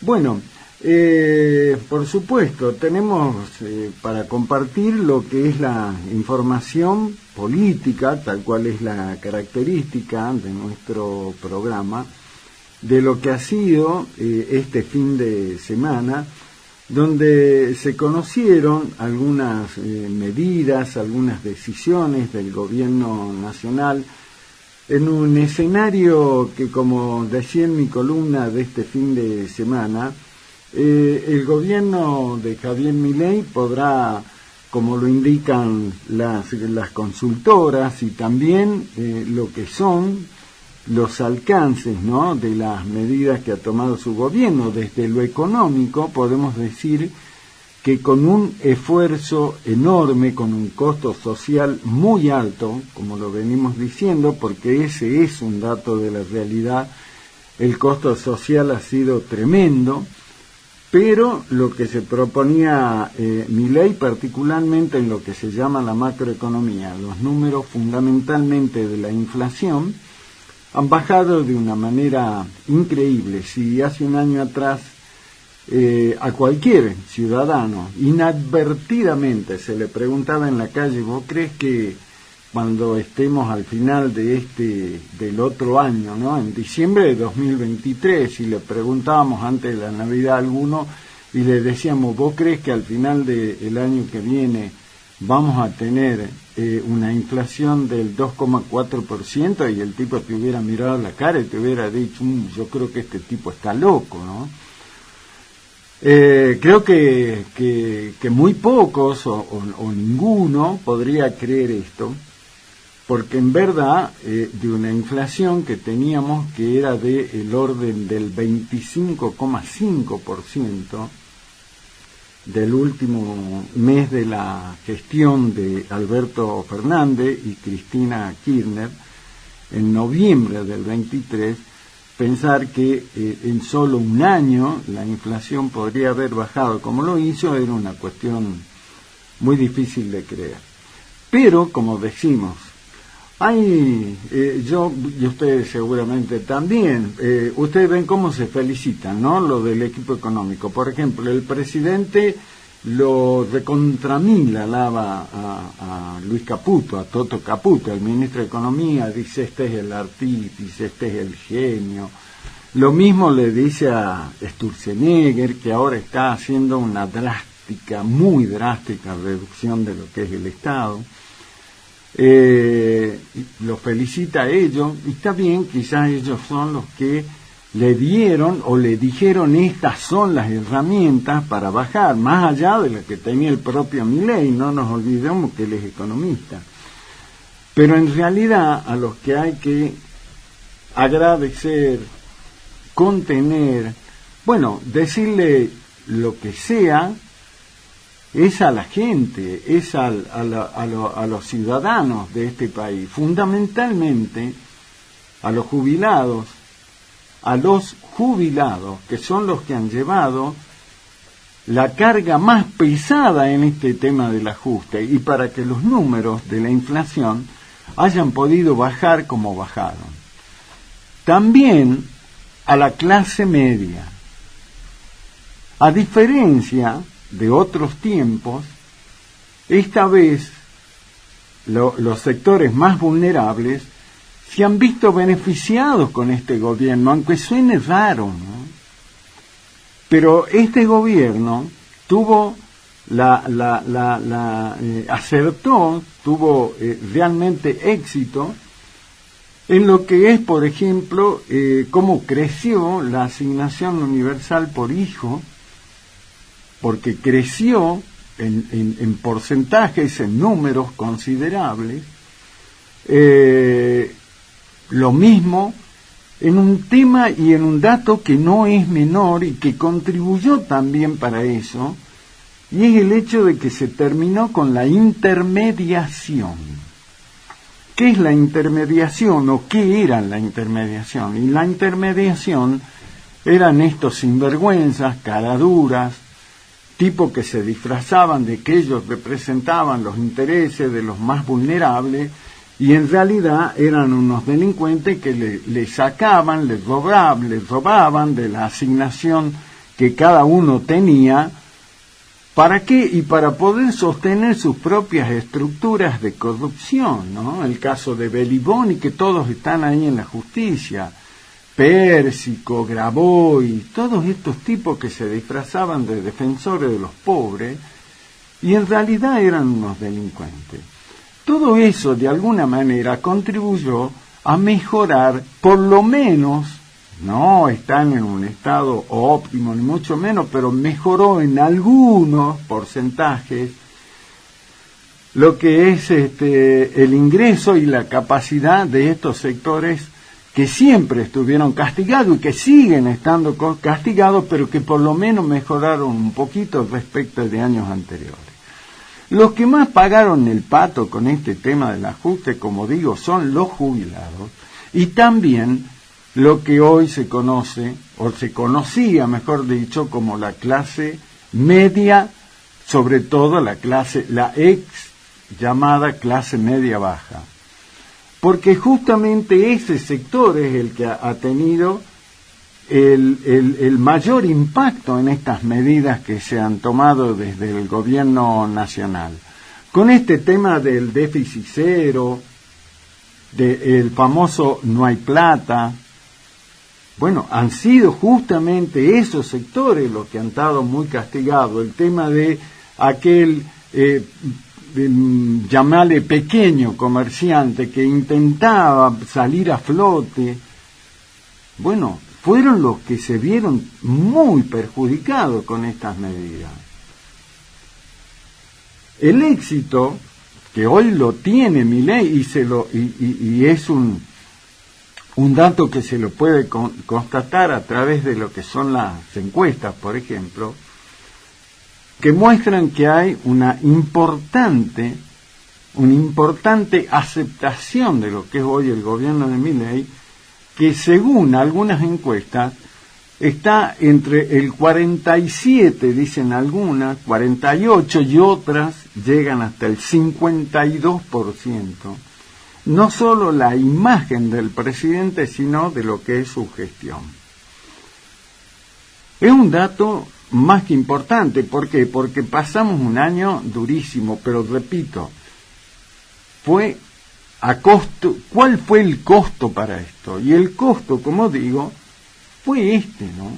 Bueno, por supuesto, tenemos para compartir lo que es la información política, tal cual es la característica de nuestro programa, de lo que ha sido este fin de semana, donde se conocieron algunas medidas, algunas decisiones del gobierno nacional, en un escenario que, como decía en mi columna de este fin de semana, el gobierno de Javier Milei podrá, como lo indican las consultoras y también lo que son los alcances, ¿no?, de las medidas que ha tomado su gobierno. Desde lo económico podemos decir que con un esfuerzo enorme, con un costo social muy alto, como lo venimos diciendo, porque ese es un dato de la realidad, el costo social ha sido tremendo, pero lo que se proponía Milei, particularmente en lo que se llama la macroeconomía, los números fundamentalmente de la inflación, han bajado de una manera increíble. Si hace un año atrás a cualquier ciudadano inadvertidamente se le preguntaba en la calle, ¿vos crees que cuando estemos al final del otro año, ¿no?, en diciembre de 2023, si le preguntábamos antes de la Navidad a alguno y le decíamos, ¿vos crees que al final del año que viene vamos a tener una inflación del 2,4%? Y el tipo te hubiera mirado la cara y te hubiera dicho, yo creo que este tipo está loco, ¿no? Creo que muy pocos o ninguno podría creer esto, porque en verdad de una inflación que teníamos que era del orden del 25,5% del último mes de la gestión de Alberto Fernández y Cristina Kirchner, en noviembre del 23, pensar que en solo un año la inflación podría haber bajado como lo hizo era una cuestión muy difícil de creer. Pero, como decimos, yo y ustedes seguramente también, ustedes ven cómo se felicitan, ¿no?, lo del equipo económico. Por ejemplo, el presidente lo recontramila, alaba a Luis Caputo, a Toto Caputo, el ministro de Economía, dice, este es el artífice, este es el genio. Lo mismo le dice a Sturzenegger, que ahora está haciendo una muy drástica reducción de lo que es el Estado. Lo felicita a ellos, y está bien, quizás ellos son los que le dieron o le dijeron estas son las herramientas para bajar, más allá de lo que tenía el propio Milei, no nos olvidemos que él es economista. Pero en realidad a los que hay que agradecer, contener, bueno, decirle lo que sea, es a la gente, es a los ciudadanos de este país, fundamentalmente a los jubilados, que son los que han llevado la carga más pesada en este tema del ajuste, y para que los números de la inflación hayan podido bajar como bajaron. También a la clase media. A diferencia de otros tiempos, esta vez los sectores más vulnerables se han visto beneficiados con este gobierno, aunque suene raro, ¿no? Pero este gobierno tuvo acertó, tuvo realmente éxito en lo que es, por ejemplo, cómo creció la asignación universal por hijo, porque creció en porcentajes, en números considerables. Lo mismo en un tema y en un dato que no es menor y que contribuyó también para eso, y es el hecho de que se terminó con la intermediación. ¿Qué es la intermediación o qué era la intermediación? Y la intermediación eran estos sinvergüenzas, caraduras, tipos que se disfrazaban de que ellos representaban los intereses de los más vulnerables, y en realidad eran unos delincuentes que le sacaban, les robaban de la asignación que cada uno tenía. ¿Para qué? Y para poder sostener sus propias estructuras de corrupción, ¿no? El caso de Beliboni, que todos están ahí en la justicia, Pérsico, Grabois, todos estos tipos que se disfrazaban de defensores de los pobres y en realidad eran unos delincuentes. Todo eso, de alguna manera, contribuyó a mejorar, por lo menos, no están en un estado óptimo, ni mucho menos, pero mejoró en algunos porcentajes lo que es el ingreso y la capacidad de estos sectores que siempre estuvieron castigados y que siguen estando castigados, pero que por lo menos mejoraron un poquito respecto de años anteriores. Los que más pagaron el pato con este tema del ajuste, como digo, son los jubilados y también lo que hoy se conoce, o se conocía, mejor dicho, como la clase media, sobre todo la ex llamada clase media baja. Porque justamente ese sector es el que ha tenido el mayor impacto en estas medidas que se han tomado desde el gobierno nacional. Con este tema del déficit cero, del famoso no hay plata, bueno, han sido justamente esos sectores los que han estado muy castigados. El tema de aquel, llamarle pequeño comerciante que intentaba salir a flote, bueno, fueron los que se vieron muy perjudicados con estas medidas. El éxito, que hoy lo tiene Milei y es un dato que se lo puede constatar a través de lo que son las encuestas, por ejemplo, que muestran que hay una importante aceptación de lo que es hoy el gobierno de Milei, que según algunas encuestas está entre el 47, dicen algunas, 48 y otras llegan hasta el 52%. No solo la imagen del presidente, sino de lo que es su gestión. Es un dato más que importante. ¿Por qué? Porque pasamos un año durísimo, pero repito, fue a costo. ¿Cuál fue el costo para esto? Y el costo, como digo, fue ¿no?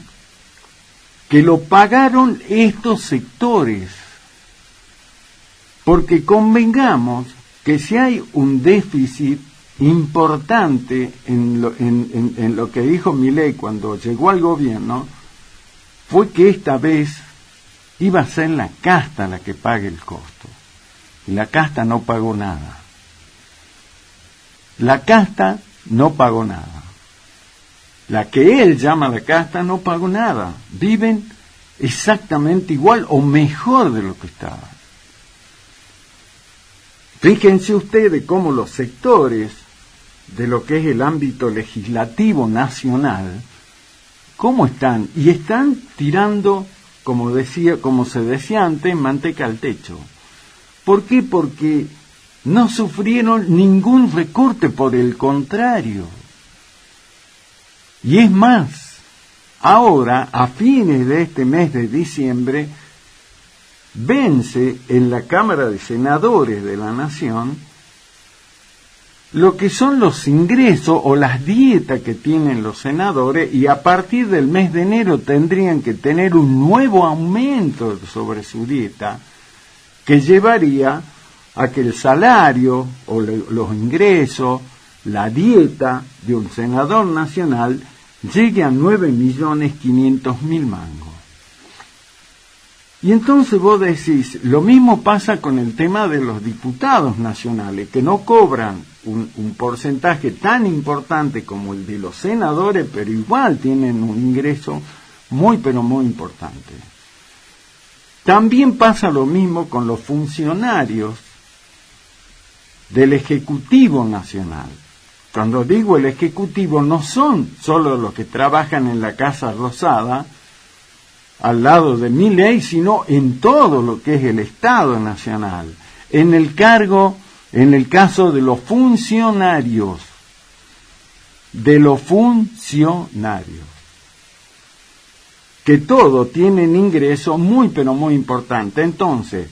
Que lo pagaron estos sectores. Porque convengamos que si hay un déficit importante en lo que dijo Milei cuando llegó al gobierno, fue que esta vez iba a ser la casta la que pague el costo. Y la casta no pagó nada. La casta no pagó nada. La que él llama la casta no pagó nada. Viven exactamente igual o mejor de lo que estaban. Fíjense ustedes cómo los sectores de lo que es el ámbito legislativo nacional, cómo están, y están tirando, como se decía antes, manteca al techo. ¿Por qué? Porque no sufrieron ningún recorte, por el contrario. Y es más, ahora, a fines de este mes de diciembre, vence en la Cámara de Senadores de la Nación lo que son los ingresos o las dietas que tienen los senadores, y a partir del mes de enero tendrían que tener un nuevo aumento sobre su dieta que llevaría a que el salario o los ingresos, la dieta de un senador nacional llegue a 9.500.000 mangos. Y entonces vos decís, lo mismo pasa con el tema de los diputados nacionales, que no cobran un porcentaje tan importante como el de los senadores, pero igual tienen un ingreso muy, pero muy importante. También pasa lo mismo con los funcionarios del Ejecutivo Nacional. Cuando digo el Ejecutivo, no son solo los que trabajan en la Casa Rosada, al lado de Milei, sino en todo lo que es el Estado Nacional, en el caso de los funcionarios, que todos tienen ingresos muy pero muy importantes. Entonces,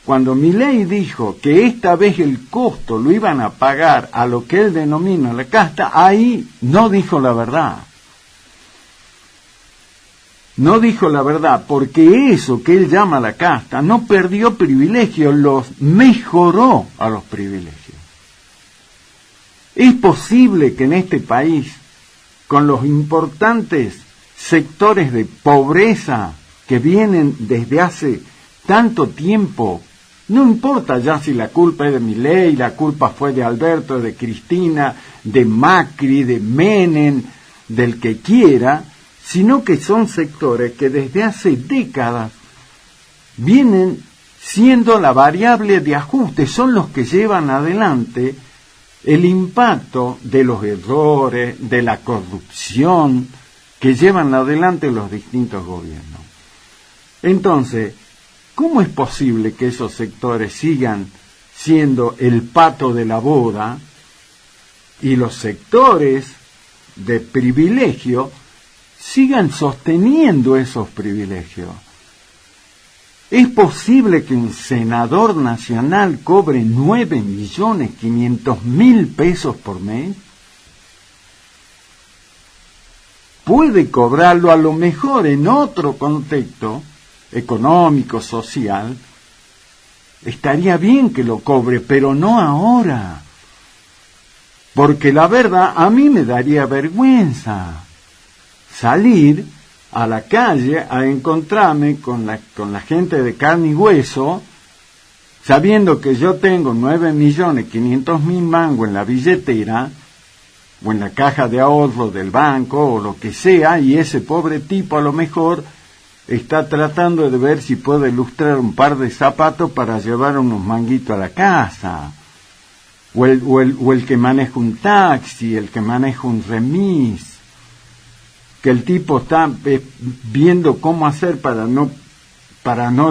cuando Milei dijo que esta vez el costo lo iban a pagar a lo que él denomina la casta, ahí no dijo la verdad. No dijo la verdad, porque eso que él llama la casta no perdió privilegios, los mejoró a los privilegios. Es posible que en este país, con los importantes sectores de pobreza que vienen desde hace tanto tiempo, no importa ya si la culpa es de Milei, la culpa fue de Alberto, de Cristina, de Macri, de Menem, del que quiera, sino que son sectores que desde hace décadas vienen siendo la variable de ajuste, son los que llevan adelante el impacto de los errores, de la corrupción que llevan adelante los distintos gobiernos. Entonces, ¿cómo es posible que esos sectores sigan siendo el pato de la boda y los sectores de privilegio sigan sosteniendo esos privilegios? ¿Es posible que un senador nacional cobre 9.500.000 pesos por mes? Puede cobrarlo a lo mejor en otro contexto económico, social. Estaría bien que lo cobre, pero no ahora. Porque la verdad, a mí me daría vergüenza salir a la calle a encontrarme con la gente de carne y hueso, sabiendo que yo tengo 9.500.000 mangos en la billetera o en la caja de ahorro del banco o lo que sea, y ese pobre tipo a lo mejor está tratando de ver si puede ilustrar un par de zapatos para llevar unos manguitos a la casa, o el que maneja un taxi, el que maneja un remis, que el tipo está viendo cómo hacer para no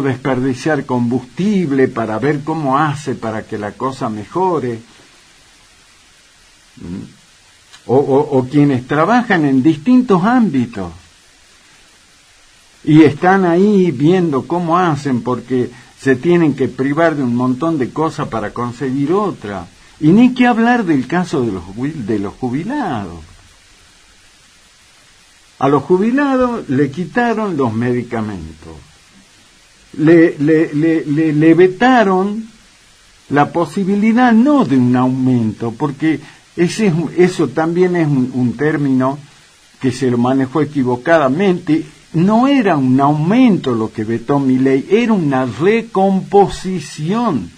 desperdiciar combustible, para ver cómo hace para que la cosa mejore, o quienes trabajan en distintos ámbitos y están ahí viendo cómo hacen porque se tienen que privar de un montón de cosas para conseguir otra. Y ni que hablar del caso de los jubilados. A los jubilados le quitaron los medicamentos, le vetaron la posibilidad no de un aumento, porque eso también es un término que se lo manejó equivocadamente. No era un aumento lo que vetó Milei, era una recomposición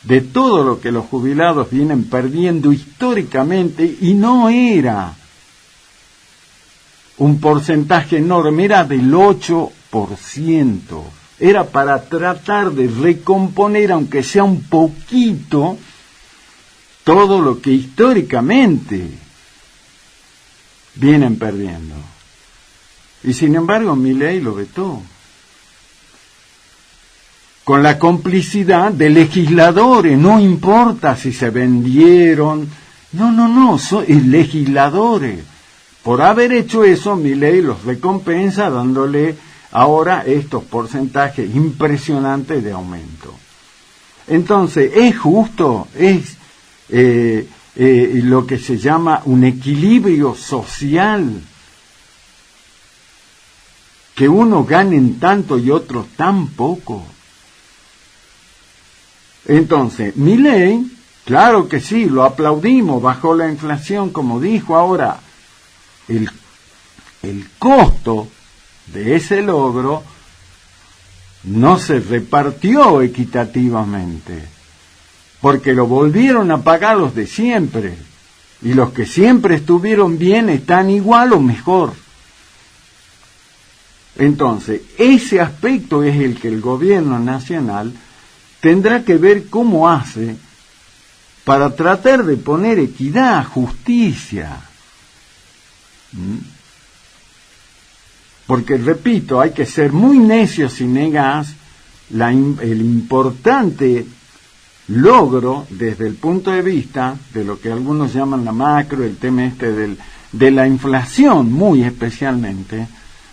de todo lo que los jubilados vienen perdiendo históricamente, y no era un porcentaje enorme, era del 8%. Era para tratar de recomponer, aunque sea un poquito, todo lo que históricamente vienen perdiendo. Y sin embargo, Milei lo vetó, con la complicidad de legisladores. No importa si se vendieron, no, son legisladores. Por haber hecho eso, Milei los recompensa dándole ahora estos porcentajes impresionantes de aumento. Entonces, ¿es justo? ¿Es lo que se llama un equilibrio social? Que unos ganen tanto y otros tan poco. Entonces, Milei, claro que sí, lo aplaudimos, bajó la inflación, como dijo. Ahora, el costo de ese logro no se repartió equitativamente, porque lo volvieron a pagar los de siempre, y los que siempre estuvieron bien están igual o mejor. Entonces, ese aspecto es el que el gobierno nacional tendrá que ver cómo hace para tratar de poner equidad, justicia. Porque, repito, hay que ser muy necio si negas el importante logro desde el punto de vista de lo que algunos llaman la macro, el tema del de la inflación muy especialmente,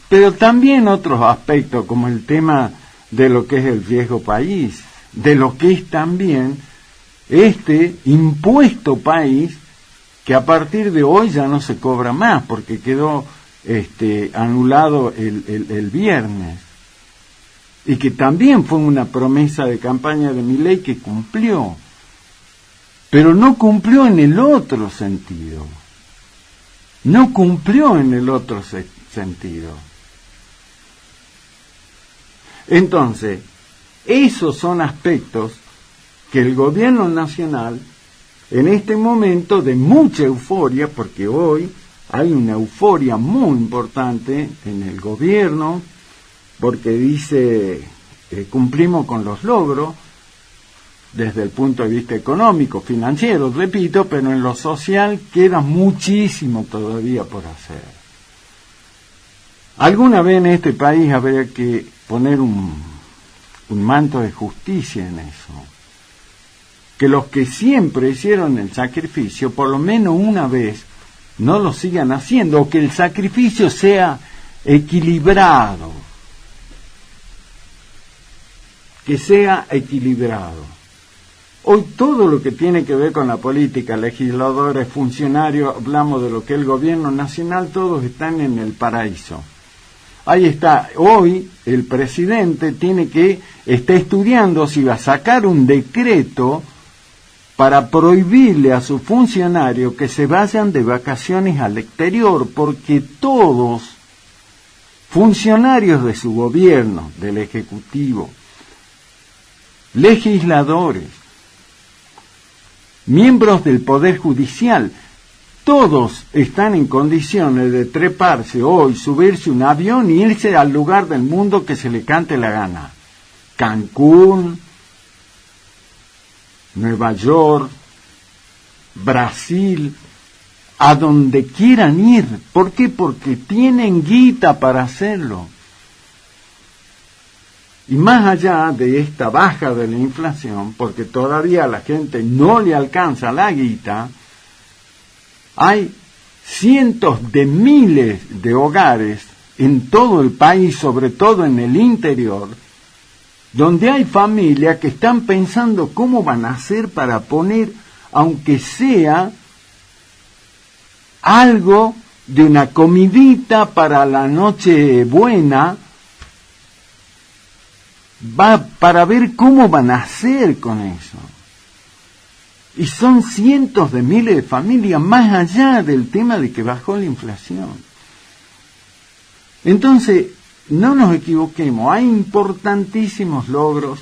pero también otros aspectos como el tema de lo que es el riesgo país, de lo que es también este impuesto país que a partir de hoy ya no se cobra más porque quedó anulado el viernes, y que también fue una promesa de campaña de Milei que cumplió, pero no cumplió en el otro sentido, sentido. Entonces, esos son aspectos que el gobierno nacional, en este momento de mucha euforia, porque hoy hay una euforia muy importante en el gobierno, porque dice, cumplimos con los logros, desde el punto de vista económico, financiero, repito, pero en lo social queda muchísimo todavía por hacer. Alguna vez en este país habría que poner un manto de justicia en eso. Que los que siempre hicieron el sacrificio, por lo menos una vez, no lo sigan haciendo, o que el sacrificio sea equilibrado. Que sea equilibrado. Hoy todo lo que tiene que ver con la política, legisladores, funcionarios, hablamos de lo que es el gobierno nacional, todos están en el paraíso. Ahí está, hoy el presidente está estudiando si va a sacar un decreto para prohibirle a sus funcionarios que se vayan de vacaciones al exterior, porque todos, funcionarios de su gobierno, del Ejecutivo, legisladores, miembros del Poder Judicial, todos están en condiciones de treparse hoy, subirse un avión y irse al lugar del mundo que se le cante la gana. Cancún, Nueva York, Brasil, a donde quieran ir. ¿Por qué? Porque tienen guita para hacerlo. Y más allá de esta baja de la inflación, porque todavía a la gente no le alcanza la guita, hay cientos de miles de hogares en todo el país, sobre todo en el interior, donde hay familias que están pensando cómo van a hacer para poner, aunque sea algo de una comidita para la noche buena, para ver cómo van a hacer con eso. Y son cientos de miles de familias, más allá del tema de que bajó la inflación. Entonces, no nos equivoquemos, hay importantísimos logros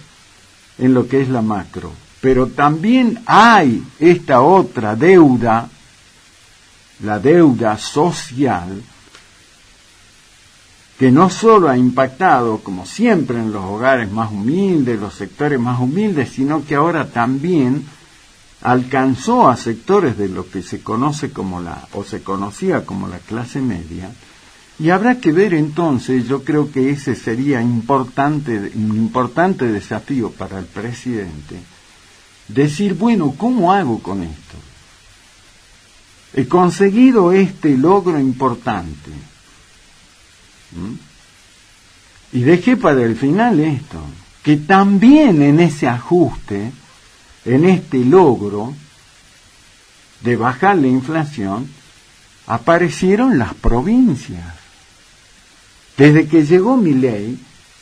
en lo que es la macro, pero también hay esta otra deuda, la deuda social, que no solo ha impactado, como siempre, en los hogares más humildes, los sectores más humildes, sino que ahora también alcanzó a sectores de lo que se conoce como se conocía como la clase media, y habrá que ver entonces, yo creo que ese sería un importante desafío para el presidente, decir, bueno, ¿cómo hago con esto? He conseguido este logro importante, y dejé para el final esto, que también en ese ajuste, en este logro de bajar la inflación, aparecieron las provincias. Desde que llegó Milei,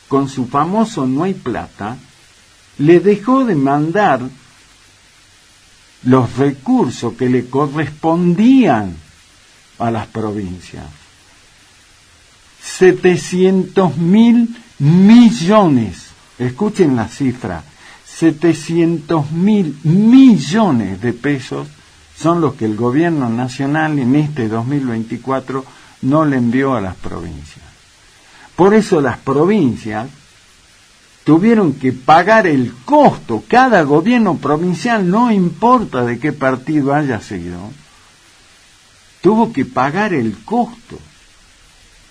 con su famoso no hay plata, le dejó de mandar los recursos que le correspondían a las provincias. 700.000 millones, escuchen la cifra, 700.000 millones de pesos son los que el gobierno nacional en este 2024 no le envió a las provincias. Por eso las provincias tuvieron que pagar el costo, cada gobierno provincial, no importa de qué partido haya sido, tuvo que pagar el costo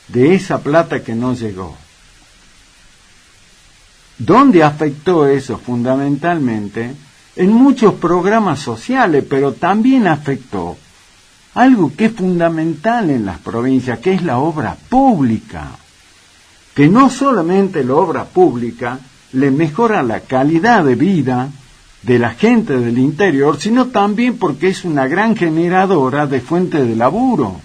de esa plata que no llegó. ¿Dónde afectó eso? Fundamentalmente en muchos programas sociales, pero también afectó algo que es fundamental en las provincias, que es la obra pública, que no solamente la obra pública le mejora la calidad de vida de la gente del interior, sino también porque es una gran generadora de fuentes de laburo.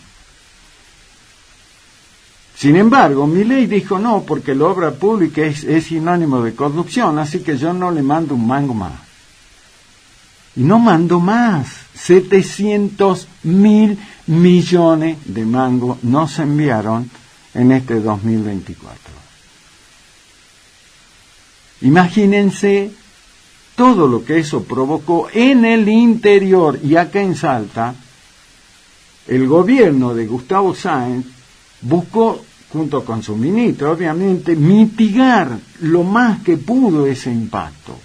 Sin embargo, Milei dijo no, porque la obra pública es sinónimo de corrupción, así que yo no le mando un mango más. Y no mando más. 700.000 millones de mangos no se enviaron en este 2024. Imagínense todo lo que eso provocó en el interior. Y acá en Salta, el gobierno de Gustavo Sáenz buscó, junto con su ministro, obviamente, mitigar lo más que pudo ese impacto.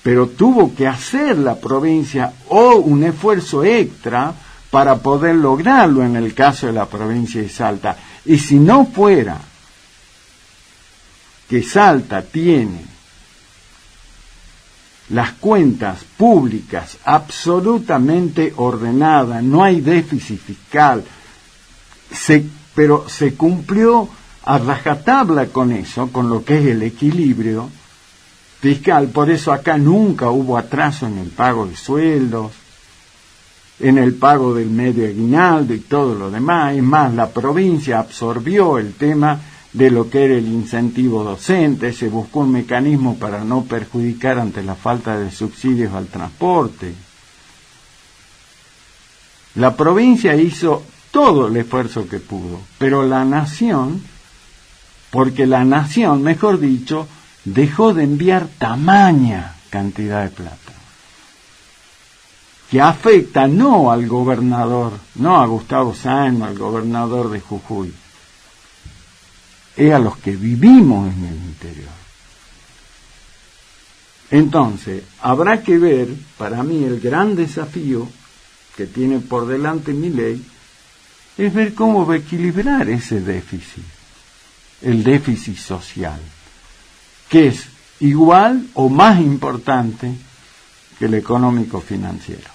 Pero tuvo que hacer la provincia un esfuerzo extra para poder lograrlo en el caso de la provincia de Salta. Y si no fuera que Salta tiene las cuentas públicas absolutamente ordenadas, no hay déficit fiscal, pero se cumplió a rajatabla con eso, con lo que es el equilibrio fiscal. Por eso acá nunca hubo atraso en el pago de sueldos, en el pago del medio aguinaldo y todo lo demás. Es más, la provincia absorbió el tema de lo que era el incentivo docente, se buscó un mecanismo para no perjudicar ante la falta de subsidios al transporte. La provincia hizo todo el esfuerzo que pudo, pero la nación, porque la nación, mejor dicho, dejó de enviar tamaña cantidad de plata, que afecta no al gobernador, no a Gustavo Sáenz, no al gobernador de Jujuy, es a los que vivimos en el interior. Entonces, habrá que ver, para mí el gran desafío que tiene por delante Milei es ver cómo va a equilibrar ese déficit, el déficit social, que es igual o más importante que el económico financiero.